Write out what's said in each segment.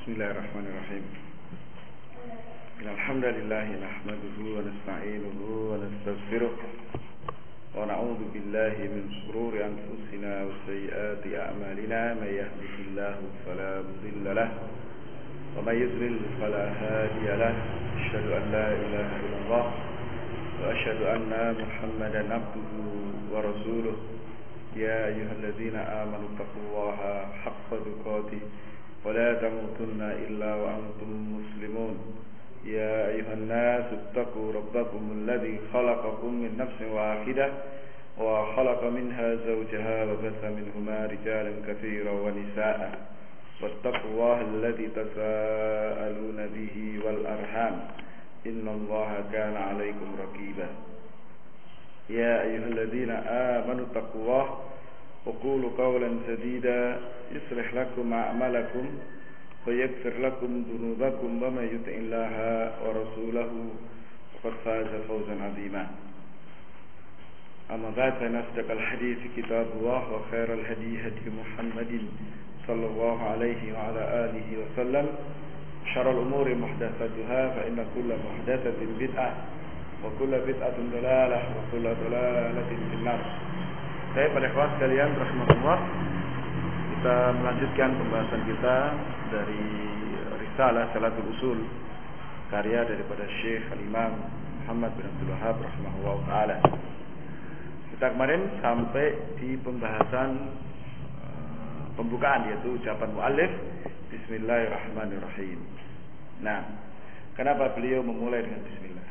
Bismillahirrahmanirrahim. Alhamdulillah nahmaduhu wa nasta'inuhu wa nastaghfiruh wa na'udzu billahi min shururi anfusina wa sayyiati a'malina may yahdihillahu fala mudilla lahu wa may yudlil fala hadiya lahu asyhadu an la ilaha illallah wa asyhadu anna Muhammadan abduhu wa rasuluh ya ayyuhalladzina amanu taqullaha haqqa tuqatih ولا تموتن إلا وأنتم مسلمون يا أيها الناس اتقوا ربكم الذي خلقكم من نفس واحدة وخلق منها زوجها وبث منهما رجالا كثيرا ونساء واتقوا الله الذي تساءلون به والأرحام إن الله كان عليكم رقيبا يا أيها الذين آمنوا اتقوا الله وقولوا قولا سديدا يصلح لكم أعمالكم ويغفر لكم ذنوبكم ومن يطع الله ورسوله فقد فاز فوزا عظيما أما بعد فإن أصدق الحديث كتاب الله وخير الهدي هدي محمد صلى الله عليه وعلى آله وسلم شر الأمور محدثاتها فإن كل محدثة بدعة وكل بدعة ضلالة وكل ضلالة في النار. Saya pada kelas sekalian rahmatullah, kita melanjutkan pembahasan kita dari Risalah Salatul Usul karya daripada Syekh Al-Imam Muhammad bin Abdul Wahhab rahimahullah ta'ala. Kita kemarin sampai di pembahasan pembukaan, yaitu ucapan muallif Bismillahirrahmanirrahim. Nah, kenapa beliau memulai dengan Bismillah?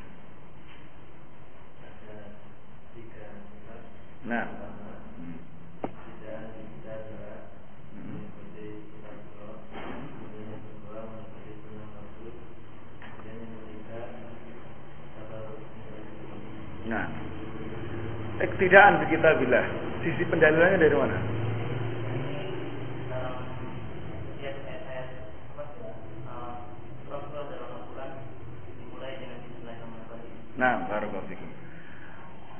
Nah, iktidaan bi kitabillah. Sisi pendalilannya dari mana? Nah, barakallahu fikum.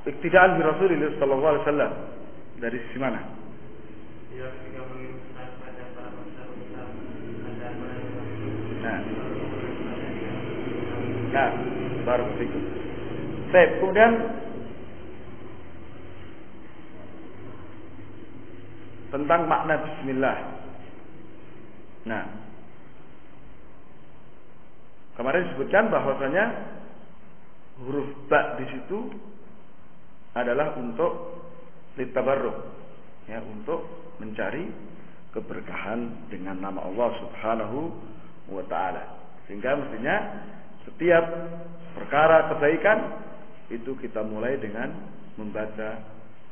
Iktidaan bi Rasulillah sallallahu alaihi wasallam dari sisi mana? Nah, barakallahu fikum. Baik, kemudian tentang makna bismillah. Nah, kemarin disebutkan bahwasanya huruf ba di situ adalah untuk litabarruk, ya, untuk mencari keberkahan dengan nama Allah Subhanahu wa taala. Sehingga mestinya setiap perkara kebaikan itu kita mulai dengan membaca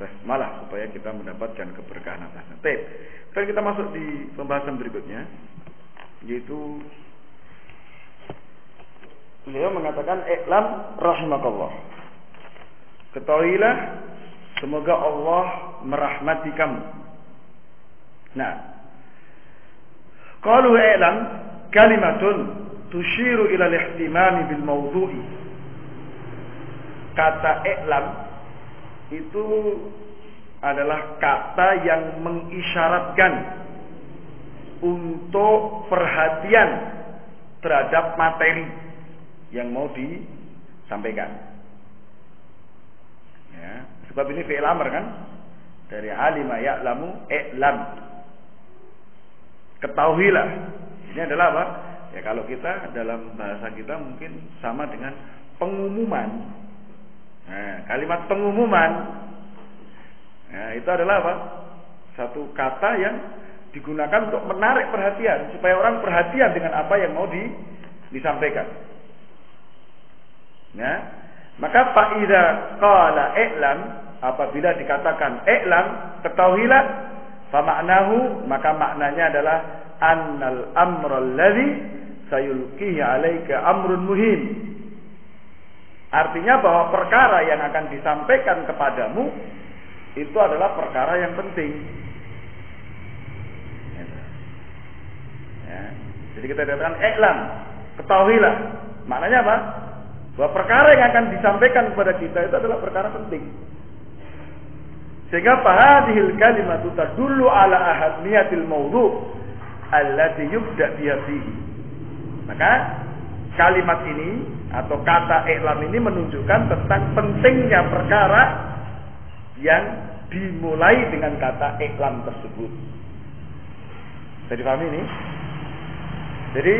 basmalah supaya kita mendapatkan keberkahan atasnya. Baik, sekarang kita masuk di pembahasan berikutnya, yaitu beliau mengatakan i'lam rahimakallah. Ketahuilah semoga Allah merahmati kamu. Nah, qalu i'lam kalimatun tushiru ila al-ihtimam bil mawdu'i. Kata i'lam itu adalah kata yang mengisyaratkan untuk perhatian terhadap materi yang mau disampaikan. Ya, sebab ini fi'il amr kan, dari alima ya'lamu i'lam. Ketahuilah. Ini adalah apa? Ya, kalau kita dalam bahasa kita mungkin sama dengan pengumuman. Nah, kalimat pengumuman, nah, itu adalah apa? Satu kata yang digunakan untuk menarik perhatian supaya orang perhatian dengan apa yang mau disampaikan. Nah, maka fa'idza qala i'lam, apabila dikatakan i'lam, ketahuilah, fa maknahu, maka maknanya adalah annal amra alladzi sayulqihi 'alaika amrun muhim. Artinya bahwa perkara yang akan disampaikan kepadamu itu adalah perkara yang penting. Ya. Jadi kita katakan i'lam, ketahuilah. Maknanya apa? Bahwa perkara yang akan disampaikan kepada kita itu adalah perkara penting. Sehingga fahadhil kalimatu tadullu ala ahammiyatil mawdu' allati yubda biha fihi. Maka kalimat ini atau kata i'lam ini menunjukkan tentang pentingnya perkara yang dimulai dengan kata i'lam tersebut. Bisa dipahami ini? Jadi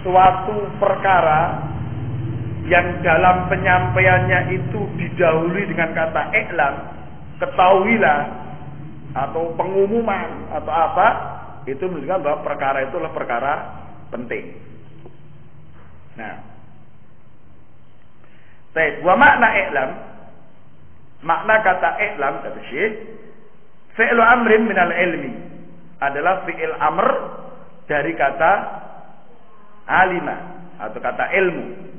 suatu perkara yang dalam penyampaiannya itu didahului dengan kata i'lam, ketahuilah, atau pengumuman atau apa, itu menunjukkan bahwa perkara itu adalah perkara penting. Nah, baik, wa makna i'lam, makna kata i'lam kata Syekh, fi'lu amrin minal ilmi, adalah fi'il amr dari kata alima atau kata ilmu.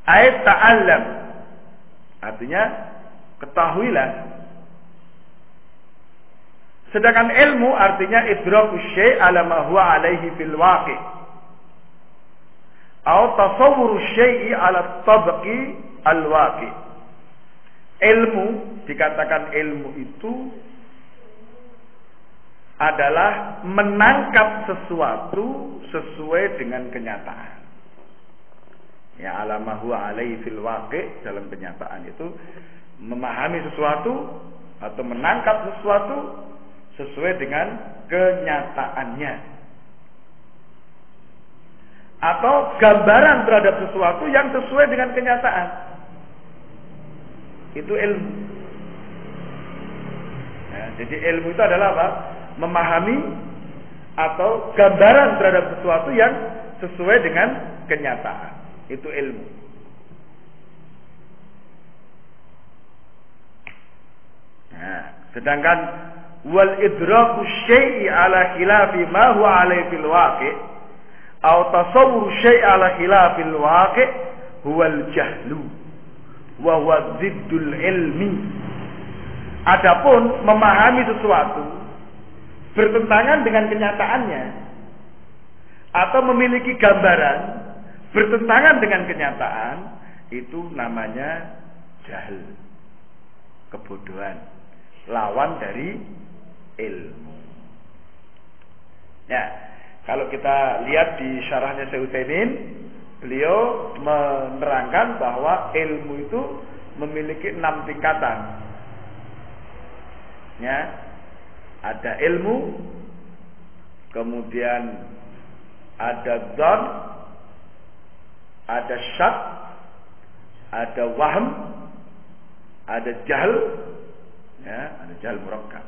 Ayat ta'allam, artinya ketahuilah. Sedangkan ilmu artinya idraku syai' ala ma huwa alaihi fil waqi' atau tasawwuru syai'i ala tabqi al waqi'. Ilmu, dikatakan ilmu itu adalah menangkap sesuatu sesuai dengan kenyataan. Ya, ala ma huwa alaihi fil waqi', dalam kenyataan itu memahami sesuatu atau menangkap sesuatu sesuai dengan kenyataannya, atau gambaran terhadap sesuatu yang sesuai dengan kenyataan. Itu ilmu. Ya, jadi ilmu itu adalah apa? Memahami atau gambaran terhadap sesuatu yang sesuai dengan kenyataan. Itu ilmu. Nah, sedangkan wal idraku syai'i ala khilafi ma huwa alaihi fil waqi' atau tasawwur syai'i ala khilafil waqi' huwa al jahlu wa huwa ziddul ilmi. Adapun memahami sesuatu bertentangan dengan kenyataannya atau memiliki gambaran bertentangan dengan kenyataan, itu namanya jahil, kebodohan, lawan dari ilmu. Ya, kalau kita lihat di syarahnya Syekh Utsaimin, beliau menerangkan bahwa ilmu itu memiliki 6 tingkatan. Ya, ada ilmu, kemudian ada dzan, ada syak, ada wahm, ada jahl, ya, ada jahl murakkab.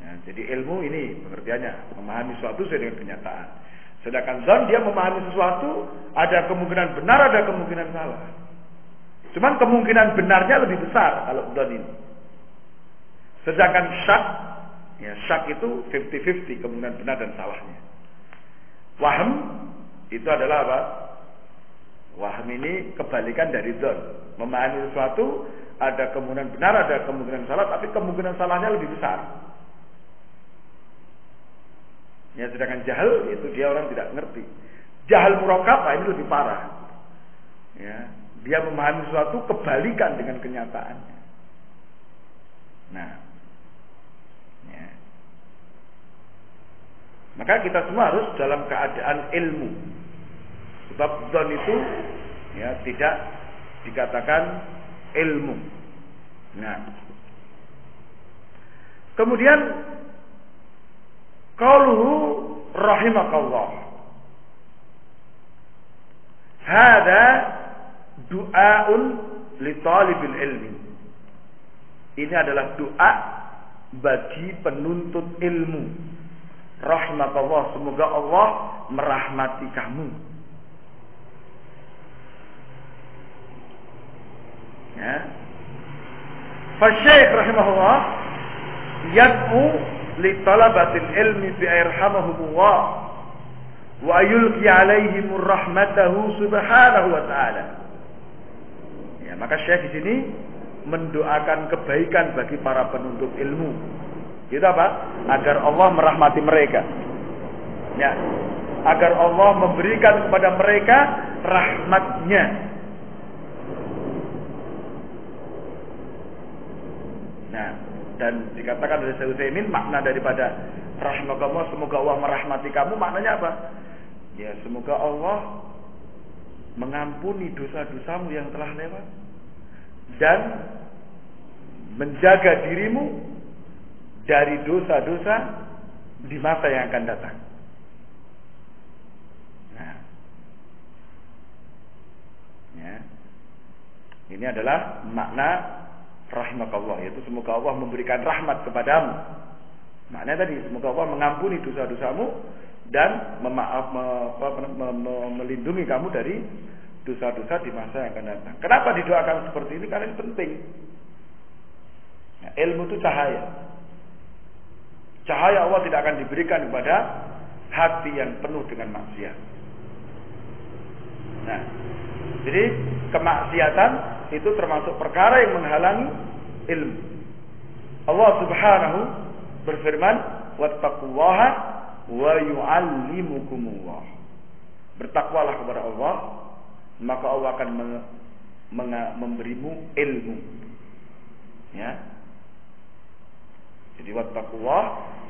Ya, jadi ilmu ini pengertiannya memahami sesuatu sesuai dengan kenyataan. Sedangkan dzan dia memahami sesuatu, ada kemungkinan benar, ada kemungkinan salah. Cuman kemungkinan benarnya lebih besar kalau dzan ini. Sedangkan syak, ya, syak itu 50-50 kemungkinan benar dan salahnya. Wahm itu adalah apa? Wahm ini kebalikan dari dzan. Memahami sesuatu, ada kemungkinan benar, ada kemungkinan salah, tapi kemungkinan salahnya lebih besar. Ya, sedangkan jahal itu dia orang tidak ngerti. Jahal murakkab ini lebih parah. Ya, dia memahami sesuatu kebalikan dengan kenyataannya. Nah, ya. Maka kita semua harus dalam keadaan ilmu. Sebab dzan itu ya tidak dikatakan ilmu. Nah, kemudian qauluhu rahimakallah, hada du'aun li talibil ilmi. Ini adalah doa bagi penuntut ilmu. Rahimakallah, semoga Allah merahmati kamu. Ya. Fasyaikh rahimahullah yad'u li talabatil ilmi bi irhamahumullah wa yulqi alaihimur rahmatahu subhanahu wa ta'ala. Ya, maka Syekh di sini mendoakan kebaikan bagi para penuntut ilmu. Itu apa? Agar Allah merahmati mereka. Ya, agar Allah memberikan kepada mereka rahmatnya. Nah, Dan dikatakan oleh Syekh Utsaimin, makna daripada rahimakallah, semoga Allah merahmati kamu, maknanya apa? Ya, semoga Allah mengampuni dosa-dosamu yang telah lewat dan menjaga dirimu dari dosa-dosa di masa yang akan datang. Nah, ya. Ini adalah makna rahimakallah, yaitu semoga Allah memberikan rahmat kepadamu. Maknanya tadi, semoga Allah mengampuni dosa-dosamu dan melindungi kamu dari dosa-dosa di masa yang akan datang. Kenapa didoakan seperti ini? Karena ini penting. Nah, ilmu itu cahaya. Cahaya Allah tidak akan diberikan kepada hati yang penuh dengan maksiat. Nah, jadi kemaksiatan itu termasuk perkara yang menghalangi ilmu. Allah Subhanahu berfirman, "Wattaqullaha wa yu'allimukumullah." Bertakwalah kepada Allah, maka Allah akan memberimu ilmu. Ya. Jadi wattaqullah,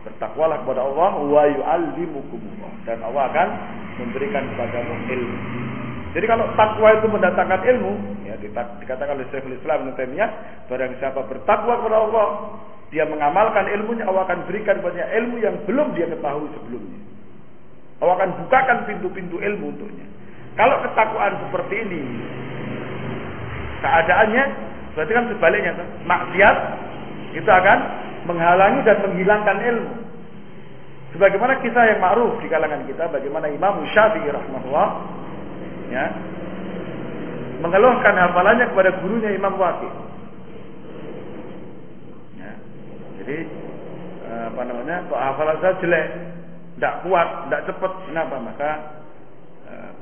bertakwalah kepada Allah, wa yu'allimukumullah, dan Allah akan memberikan kepadamu ilmu. Jadi kalau takwa itu mendatangkan ilmu, ya dikatakan oleh Syekhul Islam Ibnu Taimiyah, barang siapa bertakwa kepada Allah, dia mengamalkan ilmunya, Allah akan berikan kepadanya ilmu yang belum dia ketahui sebelumnya. Allah akan bukakan pintu-pintu ilmu untuknya. Kalau ketakwaan seperti ini keadaannya, berarti kan sebaliknya, maksiat itu akan menghalangi dan menghilangkan ilmu. Sebagaimana kisah yang ma'ruf di kalangan kita, bagaimana Imam Syafi'i rahimahullah, ya, mengeluhkan hafalannya kepada gurunya Imam Waqi'. Ya, jadi kok hafalan saya jelek, tidak kuat, tidak cepat, kenapa? Maka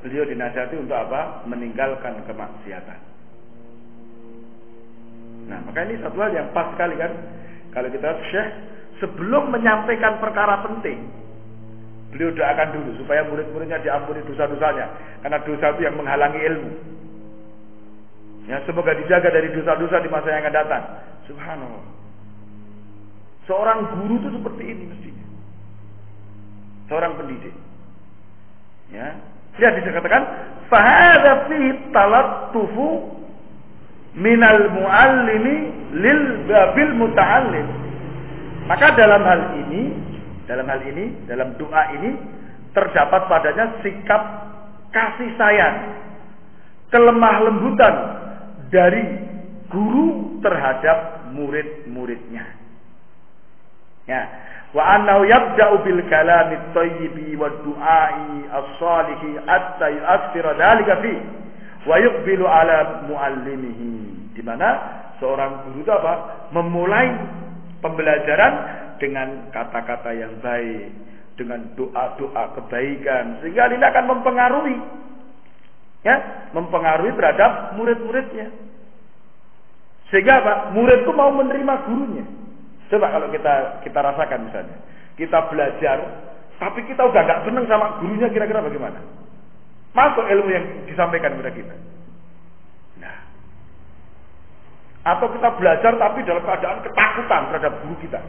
beliau dinasihati untuk apa? Meninggalkan kemaksiatan. Nah, maka ini satu hal yang pas sekali kan. Kalau kita Syekh sebelum menyampaikan perkara penting, beliau doakan dulu supaya murid-muridnya diampuni dosa-dosanya, karena dosa itu yang menghalangi ilmu. Ya, semoga dijaga dari dosa-dosa di masa yang akan datang. Subhanallah. Seorang guru itu seperti ini mestinya. Seorang pendidik. Ya. Lihat dikatakan, "Fahadha fihi talattufu minal muallimi lil babil muta'allim." Maka dalam hal ini, dalam doa ini terdapat padanya sikap kasih sayang, kelemah lembutan dari guru terhadap murid-muridnya. Ya, wa annahu yabda'u bil kalami at-thayyibi wad du'ai as-salihi hatta yu'athira dhalika fi wa yuqbilu ala muallimihi. Di mana seorang guru itu apa? Memulai pembelajaran dengan kata-kata yang baik, dengan doa-doa kebaikan, sehingga ini akan mempengaruhi, ya, mempengaruhi terhadap murid-muridnya. Sehingga apa? Murid itu mau menerima gurunya. Coba kalau kita rasakan misalnya, kita belajar, tapi kita udah nggak seneng sama gurunya, kira-kira bagaimana? Masuk ilmu yang disampaikan kepada kita. Nah, atau kita belajar tapi dalam keadaan ketakutan terhadap guru kita.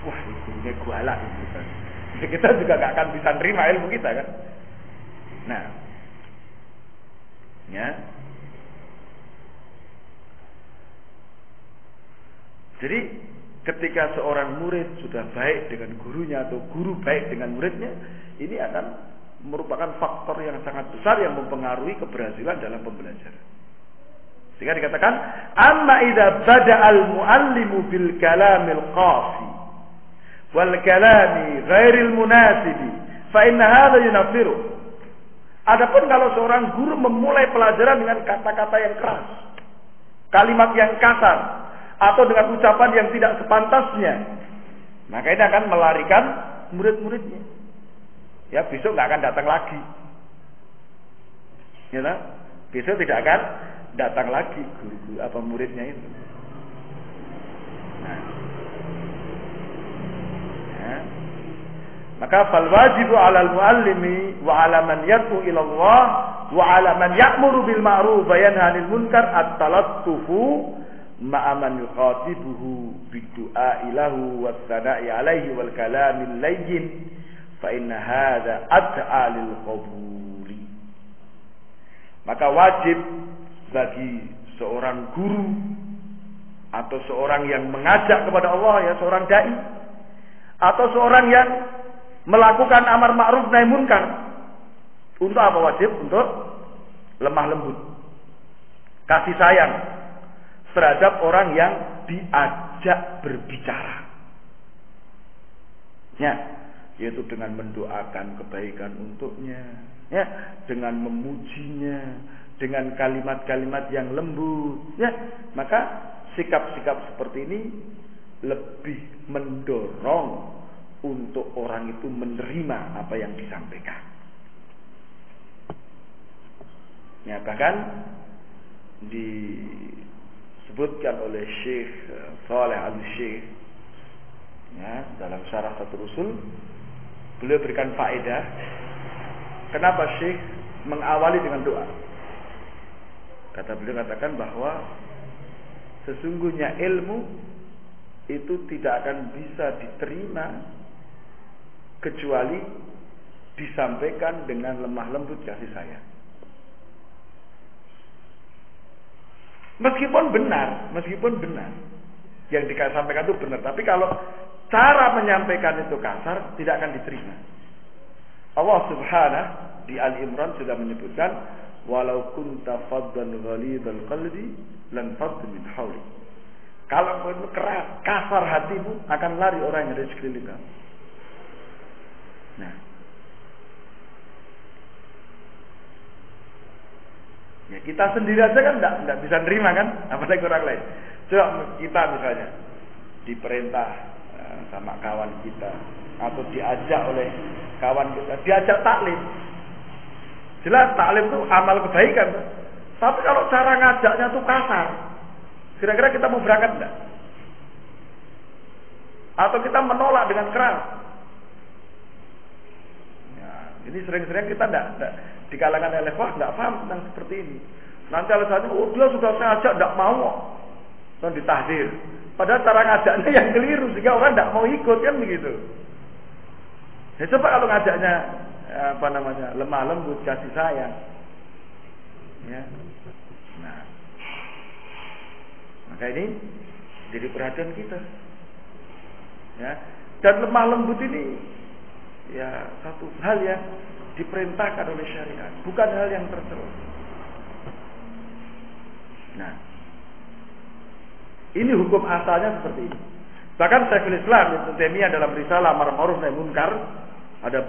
Wah, ini gurunya galak ini. Jadi kita juga nggak akan bisa nerima ilmu kita kan. Nah, ya. Jadi ketika seorang murid sudah baik dengan gurunya atau guru baik dengan muridnya, ini akan merupakan faktor yang sangat besar yang mempengaruhi keberhasilan dalam pembelajaran. Sehingga dikatakan, "Amma idza bada'al muallimu bil kalamil qafi wal kalami ghairil munasibi fa inna hadha yunaffiru." Adapun kalau seorang guru memulai pelajaran dengan kata-kata yang keras, kalimat yang kasar, atau dengan ucapan yang tidak sepantasnya, maka ini akan melarikan murid-muridnya. Ya, besok nggak akan datang lagi. Ya, nah? Besok tidak akan datang lagi guru apa muridnya itu. Nah. Ya. Maka fal wajibu 'alal muallimi wa 'ala man yad'u ila Allah wa 'ala man ya'muru bil ma'ruf wa yanha 'anil munkar at-talattufu ma'aman yukhatibuhu bid-du'a ilahu was-sana'i alaihi wal kalamil layyin fa inna hadza ad'a lil qabuli. Maka wajib bagi seorang guru atau seorang yang mengajak kepada Allah, ya seorang dai, atau seorang yang melakukan amar ma'ruf nahi munkar, untuk apa wajib? Untuk lemah lembut, kasih sayang terhadap orang yang diajak berbicara, ya, yaitu dengan mendoakan kebaikan untuknya, ya, dengan memujinya, dengan kalimat-kalimat yang lembut, ya. Maka sikap-sikap seperti ini lebih mendorong untuk orang itu menerima apa yang disampaikan. Ya, bahkan disebutkan oleh Syekh Saleh Al-Syekh, ya, dalam syarah Fathul Usul, beliau berikan faedah kenapa Syekh mengawali dengan doa. Kata beliau, katakan bahwa sesungguhnya ilmu itu tidak akan bisa diterima kecuali disampaikan dengan lemah lembut kasih sayang. Meskipun benar yang disampaikan itu benar, tapi kalau cara menyampaikan itu kasar, tidak akan diterima. Allah Subhanahu di Ali Imran sudah menyebutkan, walau kunta faddan ghalidhal qalbi lan faddu min hawli. Kalau kau itu keras, kasar hatimu, akan lari orang yang ada di sekeliling kamu. Nah, ya kita sendiri aja kan enggak bisa nerima kan, apalagi orang lain. Coba kita misalnya diperintah sama kawan kita, atau diajak oleh kawan kita, diajak taklim. Jelas taklim itu amal kebaikan, tapi kalau cara ngajaknya tuh kasar, kira-kira kita mau berangkat enggak? Atau kita menolak dengan keras? Ya, ini sering-sering kita enggak di kalangan elefah enggak paham tentang seperti ini. Nanti alasannya, oh dia sudah saya ajak enggak mau, dan ditahdir. Padahal cara ngajaknya yang keliru, sehingga orang enggak mau ikut, kan begitu. Ya, coba kalau ngajaknya lemah lembut, kasih sayang, ya. Nah, maka ini jadi perhatian kita, ya. Dan lemah lembut ini, ya, satu hal yang diperintahkan oleh syariat, bukan hal yang tercela. Nah, ini hukum asalnya seperti ini. Bahkan Syekhul Islam Ibnu Taimiyah dalam risalah Amar Ma'ruf Nahi Munkar, ada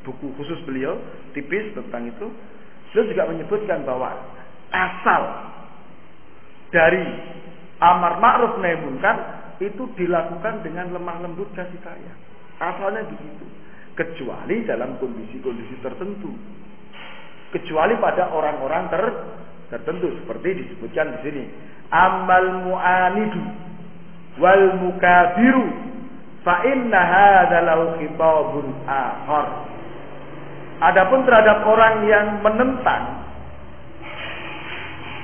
buku khusus beliau tipis tentang itu. Beliau juga menyebutkan bahwa asal dari amar ma'ruf nahi munkar itu dilakukan dengan lemah lembut kasih sayang. Asalnya begitu. Kecuali dalam kondisi-kondisi tertentu. Kecuali pada orang-orang tertentu, seperti disebutkan di sini. Amal mu'anidu wal mukabiru fa inna hadza lahu khitabun akhar. Adapun terhadap orang yang menentang,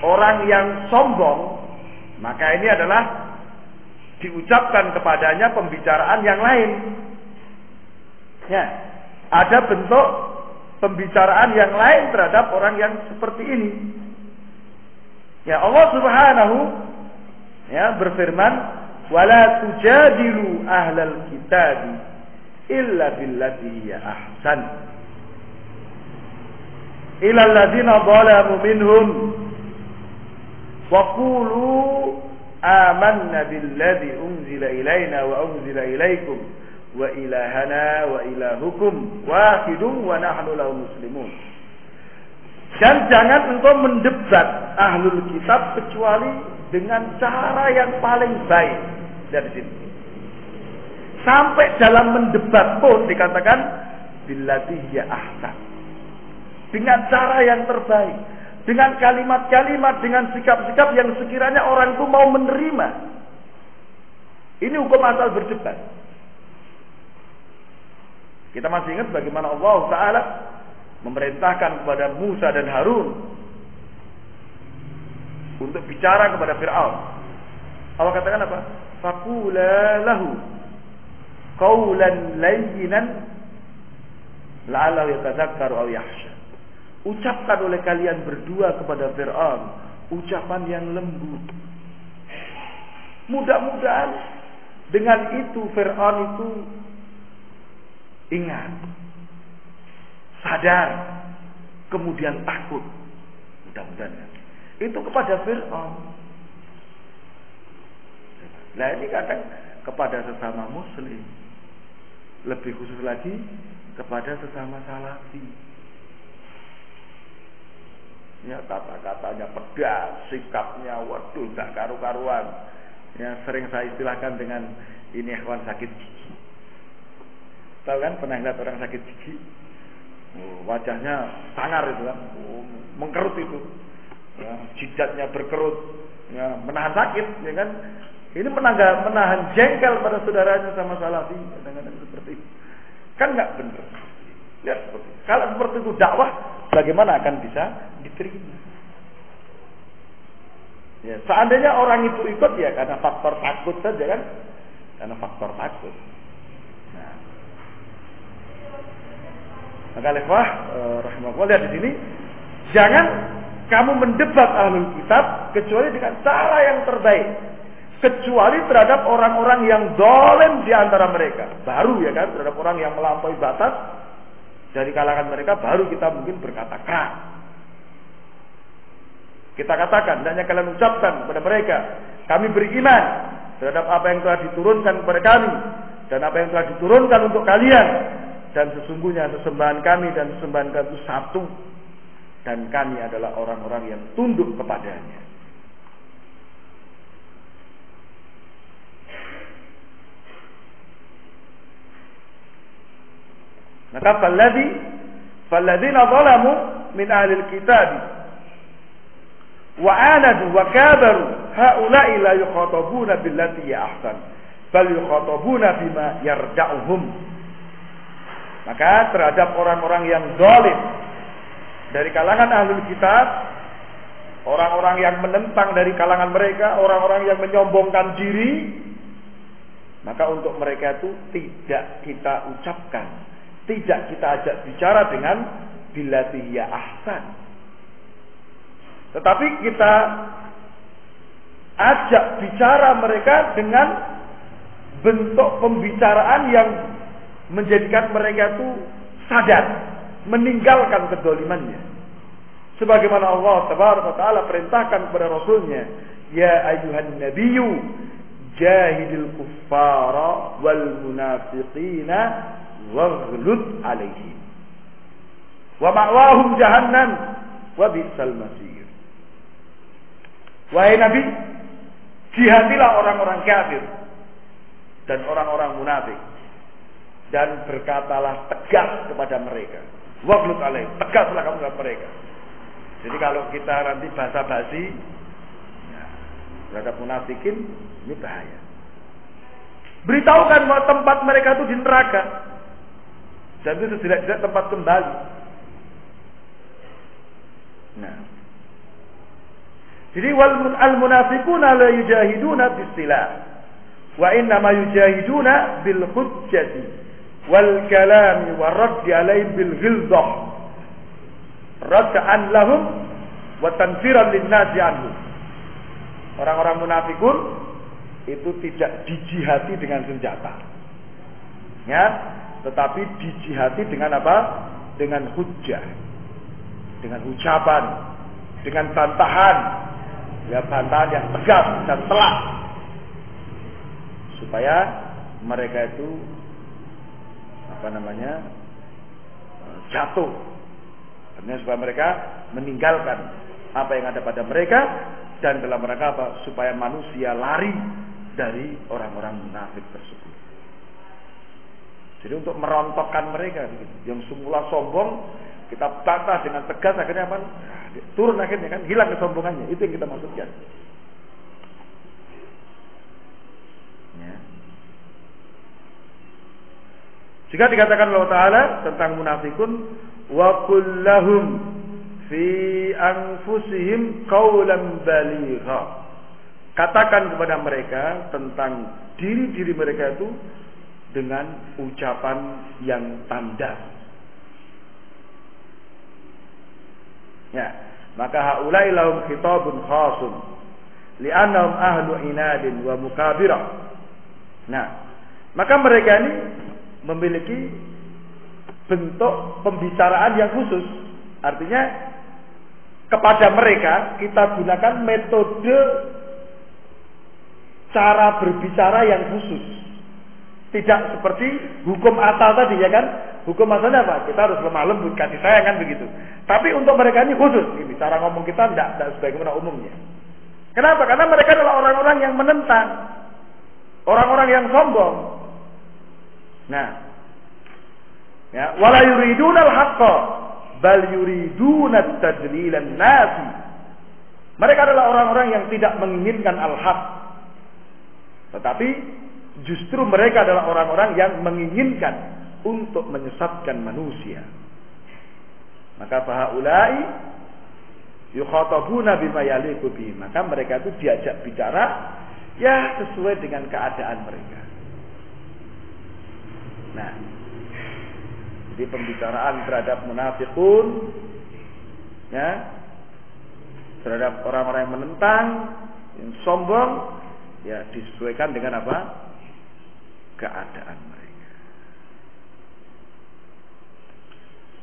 orang yang sombong, maka ini adalah diucapkan kepadanya pembicaraan yang lain. Ya, ada bentuk pembicaraan yang lain terhadap orang yang seperti ini. Ya, Allah Subhanahu ya berfirman, "Wala tujadilu ahlal kitabi illa billati hiya ahsan. Ila alladzina zalamu minhum wa qulu amanna billadzi unzila ilaina wa unzila ilaikum wa ilahana wa ilahukum wahidun wa nahnu lahu muslimun." Dan jangan engkau mendebat ahlul kitab kecuali dengan cara yang paling baik. Dari sini sampai dalam mendebat pun dikatakan billati hiya ahsan, dengan cara yang terbaik, dengan kalimat-kalimat, dengan sikap-sikap yang sekiranya orang itu mau menerima. Ini hukum asal berdebat. Kita masih ingat bagaimana Allah Ta'ala memerintahkan kepada Musa dan Harun untuk bicara kepada Fir'aun. Allah katakan apa? Faqula lahu qawlan layyinan la'allahu yatadzakkaru aw yakhsha. Ucapkan oleh kalian berdua kepada Fir'aun ucapan yang lembut. Mudah-mudahan dengan itu Fir'aun itu ingat, sadar, kemudian takut. Mudah-mudahan itu kepada Fir'aun. Nah ini kadang kepada sesama muslim, lebih khusus lagi kepada sesama salafi. Ya kata-katanya pedas, sikapnya waduh gak karu-karuan. Ya sering saya istilahkan dengan ini ikhwan sakit gigi. Tahu kan pernah lihat orang sakit gigi? Wajahnya sangar itu kan, mengkerut itu. Ya, jidatnya berkerut, ya, menahan sakit, ya kan? Ini menahan jengkel pada saudaranya sama salafi, kadang-kadang seperti itu. Kan nggak benar. Lihat seperti itu. Kalau seperti itu dakwah, bagaimana akan bisa diterima? Ya, seandainya orang itu ikut ya karena faktor takut saja kan, karena faktor takut. Nah, maka ikhwah rahimahullah, lihat di sini, jangan kamu mendebat ahlul kitab kecuali dengan cara yang terbaik, kecuali terhadap orang-orang yang zalim di antara mereka. Baru ya kan, terhadap orang yang melampaui batas dari kalangan mereka baru kita mungkin berkata keras. Kita katakan, hendaknya kalian ucapkan kepada mereka, kami beriman terhadap apa yang telah diturunkan kepada kami dan apa yang telah diturunkan untuk kalian, dan sesungguhnya sesembahan kami dan sesembahan kami itu satu, dan kami adalah orang-orang yang tunduk kepadanya. Maka falladzina zalamu min ahlil kitabi wa anadu wa kabaru haula'i la yukhatabuna billati ya ahsan bal yukhatabuna bima yarda'uhum. Maka terhadap orang-orang yang zalim dari kalangan ahlul kitab, orang-orang yang menentang dari kalangan mereka, orang-orang yang menyombongkan diri, maka untuk mereka itu tidak kita ucapkan, tidak kita ajak bicara dengan billati ya ahsan, tetapi kita ajak bicara mereka dengan bentuk pembicaraan yang menjadikan mereka itu sadar, meninggalkan kedolimannya. Sebagaimana Allah Tabaraka wa Ta'ala perintahkan kepada Rasulnya, ya ayyuhan nabiyyu jahidil kuffara wal munafiqina waghlud alaihim wa ma'wahum jahannam wa bi'sal masir. Wahai Nabi, jihadilah orang-orang kafir dan orang-orang munafik, dan berkatalah tegas kepada mereka. Waghlud alaihim, tegaslah kamu kepada mereka. Jadi kalau kita nanti basa-basi ya, terhadap munafikin, ini bahaya. Beritahukan bahwa tempat mereka itu di neraka, dan itu tidak tempat kembali. Nah, jadi al munafiquna la yujahiduna bis-silah wa inna ma yujahiduna bil hujjati wal kalami wa radd alaihim bil ghilzah radda'an lahum wa tanfiran lin-nasi anhu. Orang-orang munafikun itu tidak dijihati dengan senjata, ya, tetapi dijihati dengan apa? Dengan hujjah, dengan ucapan, dengan bantahan, ya, bantahan yang tegas dan telak, supaya mereka itu jatuh, artinya supaya mereka meninggalkan apa yang ada pada mereka, dan dalam rangka apa? Supaya manusia lari dari orang-orang munafik tersebut. Jadi untuk merontokkan mereka, yang semula sombong kita bantah dengan tegas, akhirnya apa? Turun akhirnya kan, hilang kesombongannya. Itu yang kita maksudkan. Ya. Jika dikatakan Allah Ta'ala tentang munafikun, wa qul lahum fi anfusihim qawlan baligha katakan kepada mereka tentang diri-diri mereka itu dengan ucapan yang tanda. Ya, maka haula'i lahum khitabun khasun li'annahum ahlu inadin wa mukabirah. Nah, maka mereka ini memiliki bentuk pembicaraan yang khusus. Artinya kepada mereka kita gunakan metode cara berbicara yang khusus. Tidak seperti hukum asal tadi, ya kan? Hukum asalnya apa? Kita harus lemah lembut, kasih sayang, kan begitu. Tapi untuk mereka ini khusus. Ini cara ngomong kita tidak sebagaimana umumnya. Kenapa? Karena mereka adalah orang-orang yang menentang, orang-orang yang sombong. Nah, ya, wala yuridunal haqqa bal yuridunat tadlilan nasi. Mereka adalah orang-orang yang tidak menginginkan al-haq, tetapi justru mereka adalah orang-orang yang menginginkan untuk menyesatkan manusia. Maka fahaulai yukhatabuna bima yaliqu bihim. Maka mereka itu diajak bicara ya sesuai dengan keadaan mereka. Nah, jadi pembicaraan terhadap munafiqun, ya, terhadap orang-orang yang menentang, yang sombong, ya disesuaikan dengan apa? Keadaan mereka.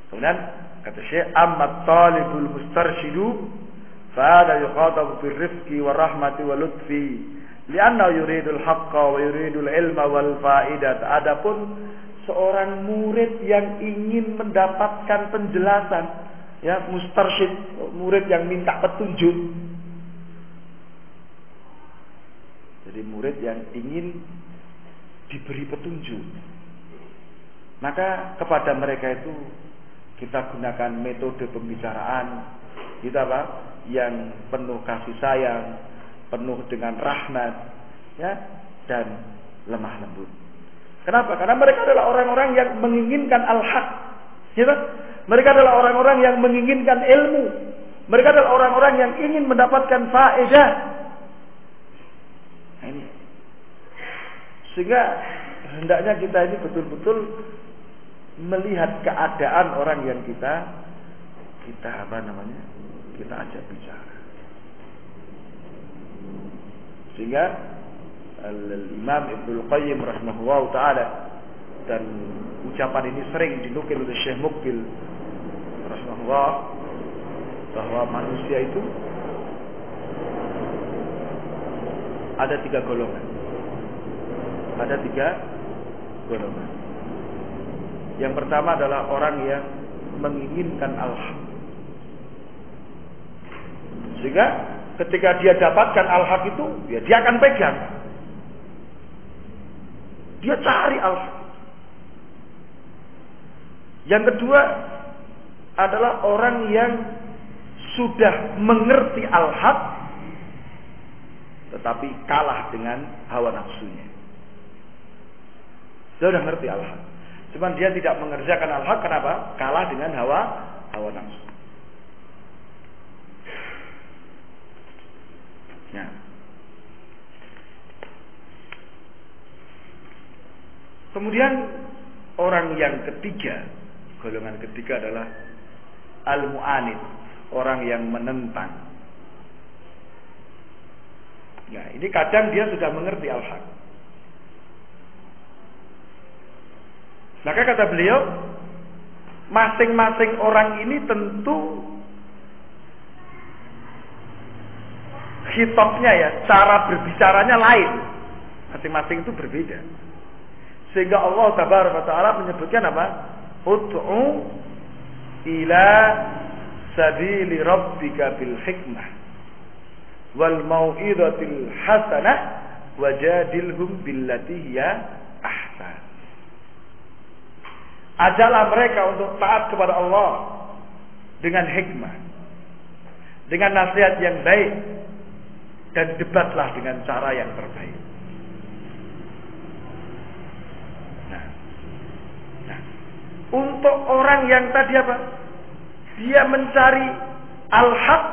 Kemudian kata Syekh, amma talibul mustarshidu fa hada yukhatabu bil rifqi wa rahmati wa lutfi li'anna yuridul haqqa wa yuridul ilma wal fa'idat. Adapun seorang murid yang ingin mendapatkan penjelasan, ya, mustarsyid, murid yang minta petunjuk. Jadi murid yang ingin diberi petunjuk, maka kepada mereka itu kita gunakan metode pembicaraan kita apa? Yang penuh kasih sayang, penuh dengan rahmat, ya, dan lemah lembut. Kenapa? Karena mereka adalah orang-orang yang menginginkan al-haq, gitu? Mereka adalah orang-orang yang menginginkan ilmu. Mereka adalah orang-orang yang ingin mendapatkan faedah. Nah, ini. Sehingga hendaknya kita ini betul-betul melihat keadaan orang yang kita ajak bicara. Sehingga Imam Ibnul Qayyim rahimahullah ta'ala, dan ucapan ini sering dinukil oleh Syekh Muqbil rahimahullah, bahwa manusia itu ada 3 golongan. Ada 3 golongan. Yang pertama adalah orang yang menginginkan al-haq. Sehingga ketika dia dapatkan al-haq itu, ya dia akan pegang. Dia cari al-haq. Yang kedua adalah orang yang sudah mengerti al-haq, tetapi kalah dengan hawa nafsunya. Dia sudah mengerti al-haq, cuman dia tidak mengerjakan al-haq. Kenapa? Kalah dengan hawa nafsu. Nah, kemudian orang yang ketiga, golongan ketiga adalah al-mu'anid, orang yang menentang. Nah, ini kadang dia sudah mengerti al-haq. Maka kata beliau, masing-masing orang ini tentu khitabnya, ya, cara berbicaranya lain. Masing-masing itu berbeda. Sehingga Allah Tabaraka wa Ta'ala menyebutkan apa? Ud'u ila sabili rabbika bil hikmah wal mau'izatil hasanah wajadilhum billati hiya ahsan. Ajaklah mereka untuk taat kepada Allah dengan hikmah, dengan nasihat yang baik, dan debatlah dengan cara yang terbaik. Nah, untuk orang yang tadi apa? Dia mencari al-haq,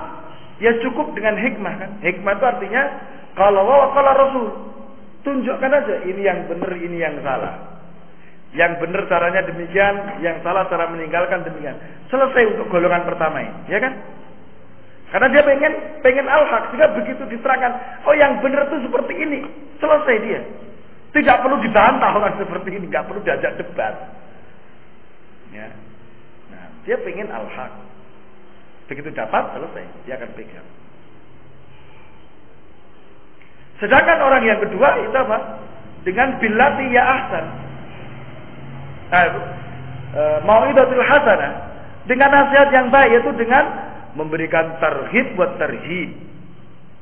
ya cukup dengan hikmah, kan? Hikmah itu artinya Qala Allah wa qala Rasul. Tunjukkan aja ini yang benar, ini yang salah. Yang benar caranya demikian, yang salah cara meninggalkan demikian. Selesai untuk golongan pertama ini, ya kan? Karena dia pengen al-haq, sehingga begitu diterangkan, oh yang benar itu seperti ini, selesai dia. Tidak perlu dibantah orang seperti ini, nggak perlu diajak debat. Ya. Nah, dia pengen al-haq. Begitu dapat, selesai, dia akan pegang. Sedangkan orang yang kedua itu apa? Dengan billati ya ahsan. Mau'idatul hasanah, dengan nasihat yang baik, yaitu dengan memberikan tarhib buat tarhib,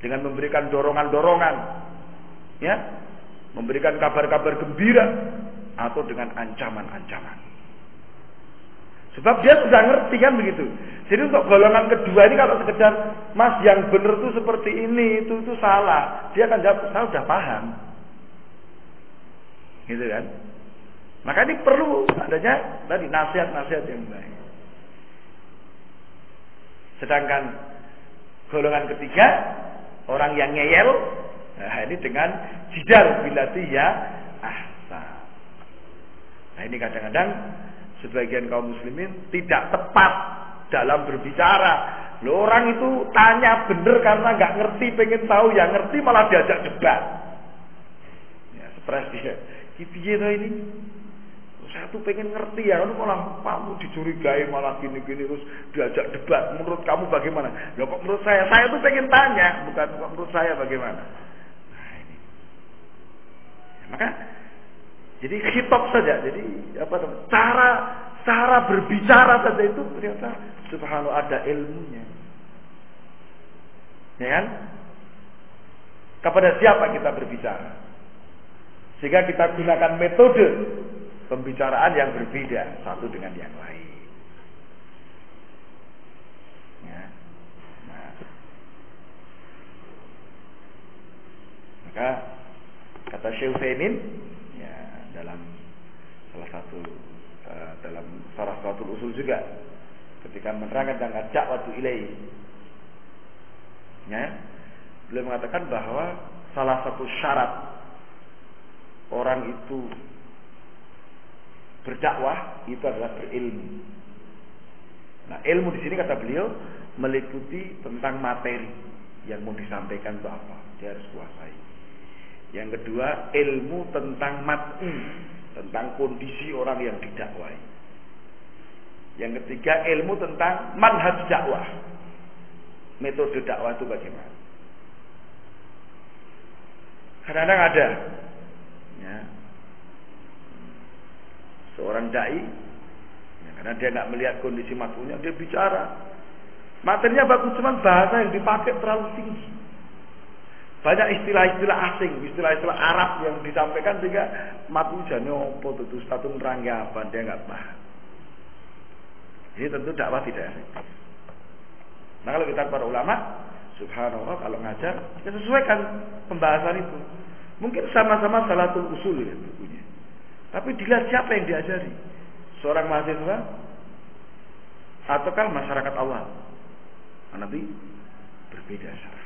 dengan memberikan dorongan-dorongan, ya, memberikan kabar-kabar gembira, atau dengan ancaman-ancaman. Sebab dia sudah ngerti kan begitu. Jadi untuk golongan kedua ini kalau sekedar mas yang benar itu seperti ini, itu salah, dia akan jawab saya sudah paham, gitu kan? Maka ini perlu adanya tadi nasihat-nasihat yang baik. Sedangkan golongan ketiga, orang yang ngeyel, nah ini dengan jidal bilati ya ahsan. Nah ini kadang-kadang sebagian kaum muslimin tidak tepat dalam berbicara. Loh, orang itu tanya bener karena nggak ngerti, pengen tahu, yang ngerti malah diajak debat. Ya, stres dia. Piye to ini? Saya tuh pengen ngerti ya, malah kamu dicurigai, malah gini-gini terus diajak debat. Menurut kamu bagaimana? Ya kok menurut saya tuh pengen tanya, bukan kok menurut saya bagaimana. Nah ini, ya, maka jadi khitab saja, jadi apa namanya? Cara berbicara saja itu ternyata subhanallah ada ilmunya, ya kan? Kepada siapa kita berbicara? Sehingga kita gunakan metode pembicaraan yang berbeda satu dengan yang lain. Ya. Nah. Maka kata Syekh Utsaimin, ya, dalam salah satu usul juga, ketika menerangkan tentang da'watu ilaihi, ya, beliau mengatakan bahwa salah satu syarat orang itu berdakwah itu adalah berilmu. Nah, ilmu di sini kata beliau meliputi tentang materi yang mau disampaikan itu apa, dia harus kuasai. Yang kedua, ilmu tentang mat'i, tentang kondisi orang yang didakwai. Yang ketiga, ilmu tentang manhaj dakwah, metode dakwah itu bagaimana. Kadang-kadang ada, ya, seorang dai, ya, karena dia nggak melihat kondisi matanya, dia bicara, materinya bagus, cuman bahasa yang dipakai terlalu tinggi, banyak istilah-istilah asing, istilah-istilah Arab yang disampaikan, sehingga matu jane opo tuh status nerangnya apa, dia nggak paham. Ini tentu dakwah tidak efektif. Nah, kalau kita para ulama, subhanallah, kalau ngajar kita sesuaikan pembahasan itu. Mungkin sama-sama salatul usul ya bukunya, tapi dilihat siapa yang diajari, seorang mahasiswa ataukah masyarakat awam. Nanti berbeda cara.